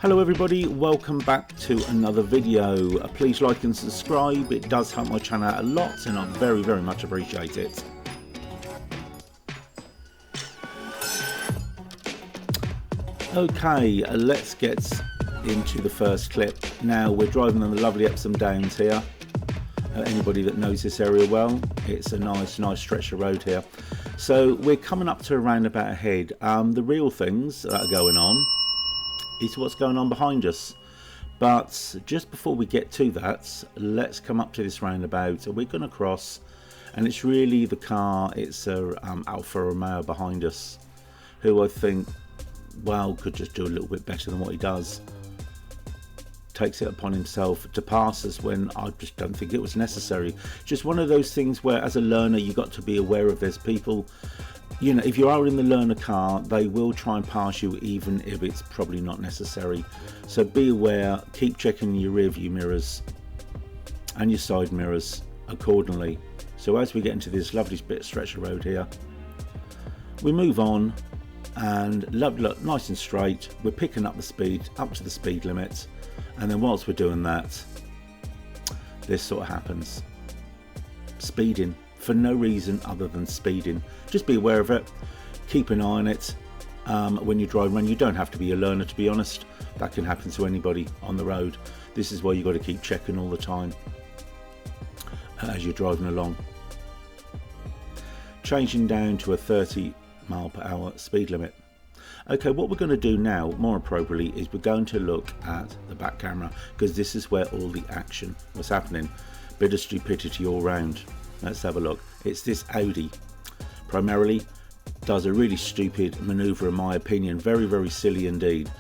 Hello everybody, welcome back to another video. Please like and subscribe, it does help my channel out a lot and I very much appreciate it. Okay, let's get into the first clip. Now we're driving on the lovely Epsom Downs here. Anybody that knows this area well, it's a nice stretch of road here. So we're coming up to a roundabout ahead. The real things that are going on is what's going on behind us, but just before we get to that, let's come up to this roundabout. We're going to cross, and it's really the car, it's a Alfa Romeo behind us, who I think, well, could just do a little bit better than what he does. Takes it upon himself to pass us when I just don't think it was necessary. Just one of those things where as a learner you got to be aware of. There's people, you know, if you are in the learner car, they will try and pass you even if it's probably not necessary. So be aware, keep checking your rear view mirrors and your side mirrors accordingly. So as we get into this lovely bit stretch of road here, we move on and look nice and straight. We're picking up the speed up to the speed limit, and then whilst we're doing that, this sort of happens. Speeding for no reason other than speeding. Just be aware of it, keep an eye on it when you're driving around. You don't have to be a learner, to be honest. That can happen to anybody on the road. This is why you've got to keep checking all the time as you're driving along. Changing down to a 30-mile-per-hour speed limit. Okay, what we're going to do now, more appropriately, is we're going to look at the back camera, because this is where all the action was happening. Bit of stupidity all round. Let's have a look. It's this Audi. Primarily does a really stupid manoeuvre in my opinion. Very silly indeed.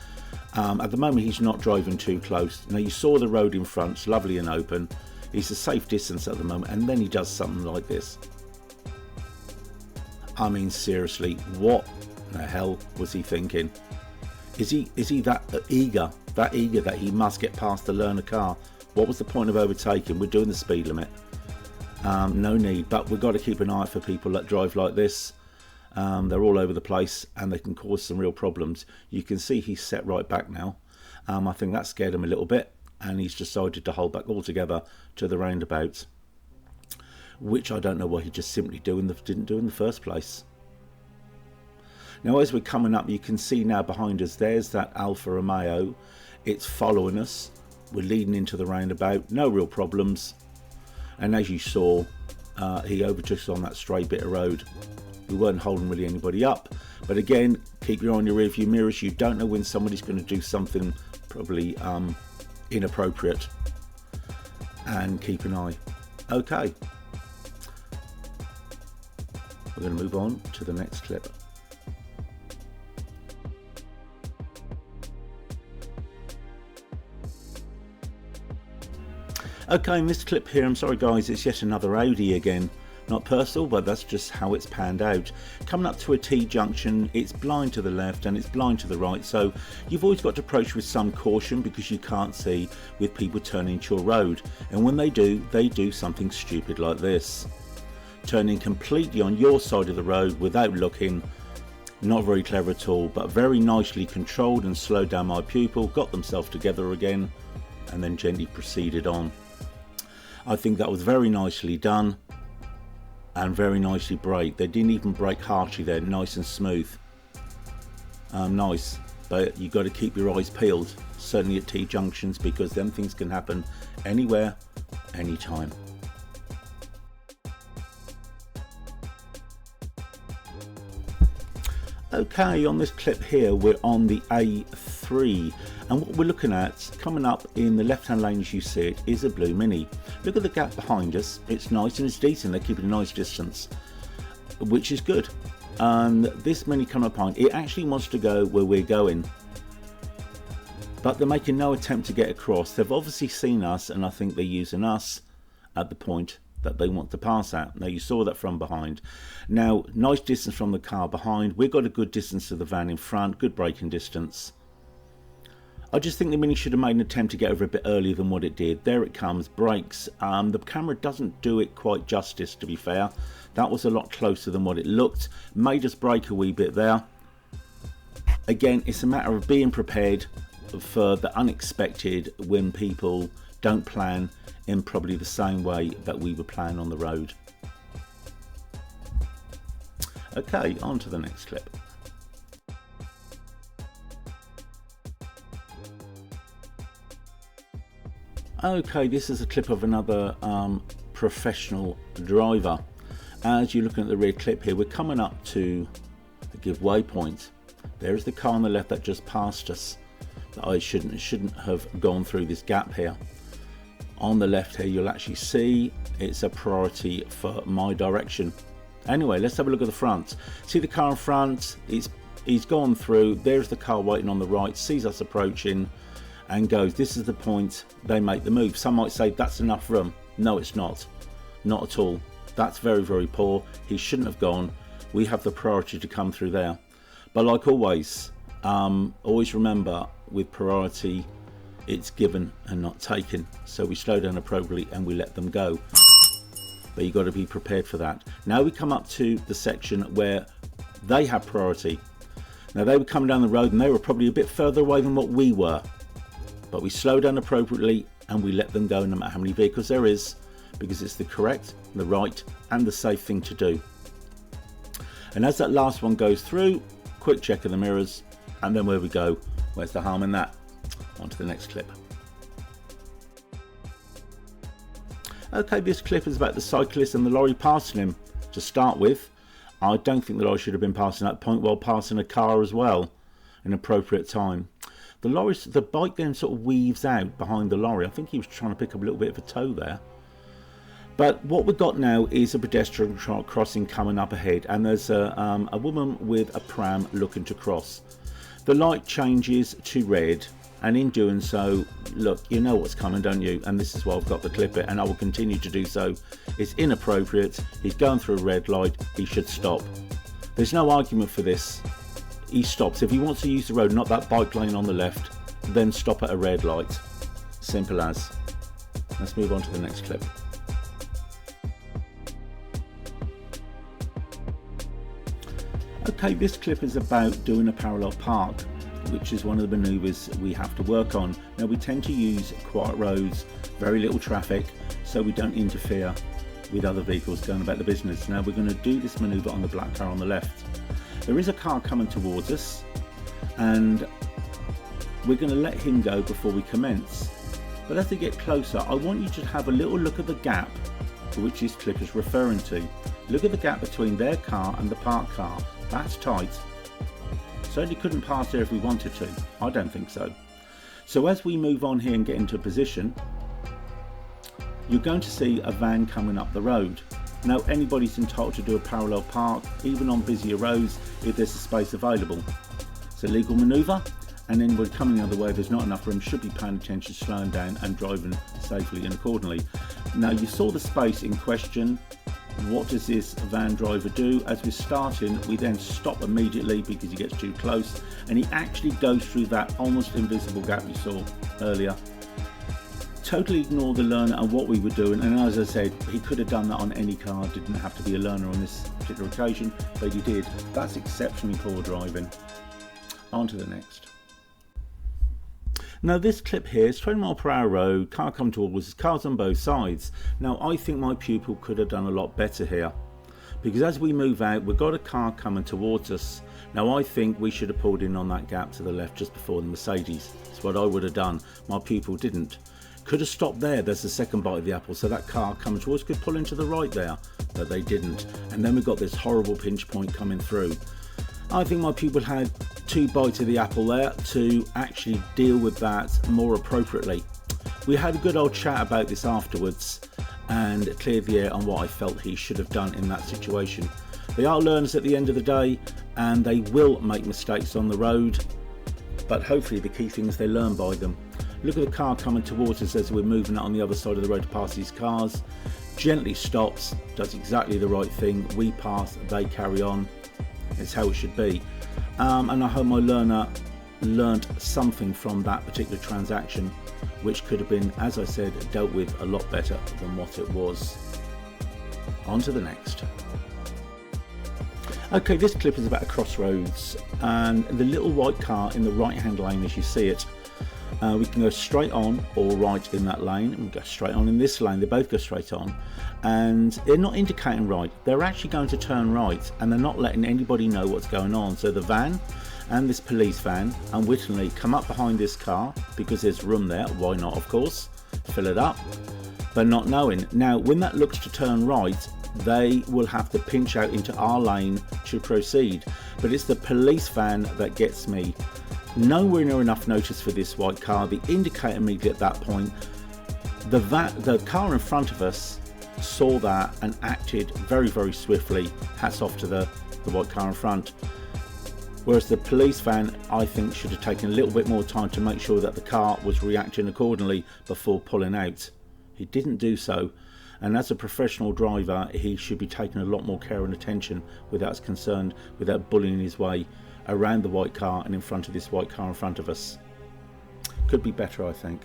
At the moment he's not driving too close. Now you saw the road in front, it's lovely and open. He's a safe distance at the moment, and then he does something like this. I mean, seriously, what the hell was he thinking? Is he that eager that he must get past the learner car? What was the point of overtaking? We're doing the speed limit. No need, but we've got to keep an eye out for people that drive like this. They're all over the place and they can cause some real problems. You can see he's set right back now. I think that scared him a little bit, and he's decided to hold back altogether to the roundabout, which I don't know why he just simply didn't do in the first place. Now as we're coming up, you can see now behind us, there's that Alfa Romeo. It's following us. We're leading into the roundabout, no real problems. And as you saw, he overtook us on that straight bit of road. We weren't holding really anybody up. But again, keep your eye on your rear view mirrors. You don't know when somebody's going to do something probably inappropriate. And keep an eye. Okay. We're going to move on to the next clip. Okay, in this clip here, I'm sorry guys, it's yet another Audi again. Not personal, but that's just how it's panned out. Coming up to a T-junction, it's blind to the left and it's blind to the right, so you've always got to approach with some caution because you can't see with people turning into your road. And when they do something stupid like this. Turning completely on your side of the road without looking. Not very clever at all, but very nicely controlled and slowed down my pupil, got themselves together again, and then gently proceeded on. I think that was very nicely done and very nicely braked. They didn't even brake harshly there, nice and smooth. Nice, but you got to keep your eyes peeled, certainly at T-junctions, because them things can happen anywhere, anytime. Okay, on this clip here, we're on the A3, and what we're looking at coming up in the left hand lane as you see it is a blue Mini. Look at the gap behind us, it's nice and it's decent, they're keeping a nice distance, which is good. And this Mini coming up behind, it actually wants to go where we're going, but they're making no attempt to get across. They've obviously seen us, and I think they're using us at the point that they want to pass at. Now you saw that from behind. Now nice distance from the car behind, we've got a good distance to the van in front, good braking distance. I just think the Mini should have made an attempt to get over a bit earlier than what it did. There it comes, brakes. The camera doesn't do it quite justice, to be fair. That was a lot closer than what it looked. Made us brake a wee bit there. Again, it's a matter of being prepared for the unexpected when people don't plan in probably the same way that we would plan on the road. Okay, on to the next clip. Okay, this is a clip of another professional driver. As you're looking at the rear clip here, we're coming up to the giveaway point. There's the car on the left that just passed us, that I shouldn't have gone through this gap here. On the left here, you'll actually see it's a priority for my direction. Anyway, let's have a look at the front. See the car in front, he's gone through. There's the car waiting on the right, sees us approaching and goes, this is the point, they make the move. Some might say that's enough room. No, it's not at all. That's very, very poor. He shouldn't have gone. We have the priority to come through there. But like always remember, with priority, it's given and not taken. So we slow down appropriately and we let them go. But you've got to be prepared for that. Now we come up to the section where they have priority. Now they were coming down the road and they were probably a bit further away than what we were. But we slow down appropriately and we let them go no matter how many vehicles there is, because it's the correct, the right and the safe thing to do. And as that last one goes through, quick check of the mirrors, and then where we go, where's the harm in that? On to the next clip. Okay, this clip is about the cyclist and the lorry passing him. To start with, I don't think that I should have been passing that point while passing a car as well in appropriate time. The bike then sort of weaves out behind the lorry. I think he was trying to pick up a little bit of a toe there. But what we've got now is a pedestrian crossing coming up ahead, and there's a woman with a pram looking to cross. The light changes to red, and in doing so, look, you know what's coming, don't you? And this is why I've got the clip it, and I will continue to do so. It's inappropriate. He's going through a red light. He should stop. There's no argument for this. He stops. If he wants to use the road, not that bike lane on the left, then stop at a red light. Simple as. Let's move on to the next clip. Okay, this clip is about doing a parallel park, which is one of the manoeuvres we have to work on. Now we tend to use quiet roads, very little traffic, so we don't interfere with other vehicles going about the business. Now we're going to do this manoeuvre on the black car on the left. There is a car coming towards us, and we're going to let him go before we commence. But as they get closer, I want you to have a little look at the gap to which this clip is referring to. Look at the gap between their car and the parked car. That's tight. Certainly couldn't pass there if we wanted to. I don't think so. So as we move on here and get into position, you're going to see a van coming up the road. Now anybody's entitled to do a parallel park, even on busier roads, if there's a space available. It's a legal manoeuvre, and anybody coming the other way, if there's not enough room, should be paying attention, slowing down and driving safely and accordingly. Now you saw the space in question. What does this van driver do? As we're starting, we then stop immediately because he gets too close, and he actually goes through that almost invisible gap you saw earlier. Totally ignore the learner and what we were doing, and as I said, he could have done that on any car. Didn't have to be a learner on this particular occasion, but he did. That's exceptionally poor driving. On to the next. Now this clip here is 20 mph road, car come towards us, cars on both sides. Now I think my pupil could have done a lot better here, because as we move out, we've got a car coming towards us. Now I think we should have pulled in on that gap to the left just before the Mercedes. It's what I would have done. My pupil didn't. Could have stopped there. There's the second bite of the apple, so that car coming towards could pull into the right there, but they didn't. And then we've got this horrible pinch point coming through. I think my pupil had two bites of the apple there to actually deal with that more appropriately. We had a good old chat about this afterwards and cleared the air on what I felt he should have done in that situation. They are learners at the end of the day, and they will make mistakes on the road, but hopefully the key thing is they learn by them. Look at the car coming towards us as we're moving out on the other side of the road to pass these cars. Gently stops, does exactly the right thing. We pass, they carry on. It's how it should be. And I hope my learner learnt something from that particular transaction, which could have been, as I said, dealt with a lot better than what it was. On to the next. Okay, this clip is about a crossroads, and the little white car in the right hand lane as you see it. We can go straight on or right in that lane, and we go straight on in this lane. They both go straight on, and they're not indicating right. They're actually going to turn right, and they're not letting anybody know what's going on. So the van and this police van unwittingly come up behind this car because there's room there. Why not? Of course, fill it up, but not knowing. Now, when that looks to turn right, they will have to pinch out into our lane to proceed. But it's the police van that gets me. Nowhere near enough notice for this white car. The indicator immediately at that point. The car in front of us saw that and acted very, very swiftly. Hats off to the white car in front. Whereas the police van, I think, should have taken a little bit more time to make sure that the car was reacting accordingly before pulling out. He didn't do so. And as a professional driver, he should be taking a lot more care and attention without concerned, without bullying his way around the white car and in front of this white car in front of us. Could be better, I think.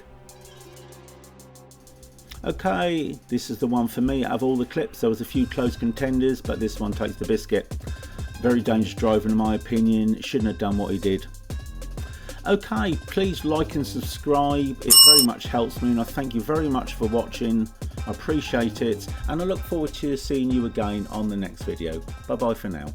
Okay, this is the one for me. Out of all the clips, there was a few close contenders, but this one takes the biscuit. Very dangerous driver in my opinion. Shouldn't have done what he did. Okay, please like and subscribe. It very much helps me, and I thank you very much for watching. I appreciate it, and I look forward to seeing you again on the next video. Bye bye for now.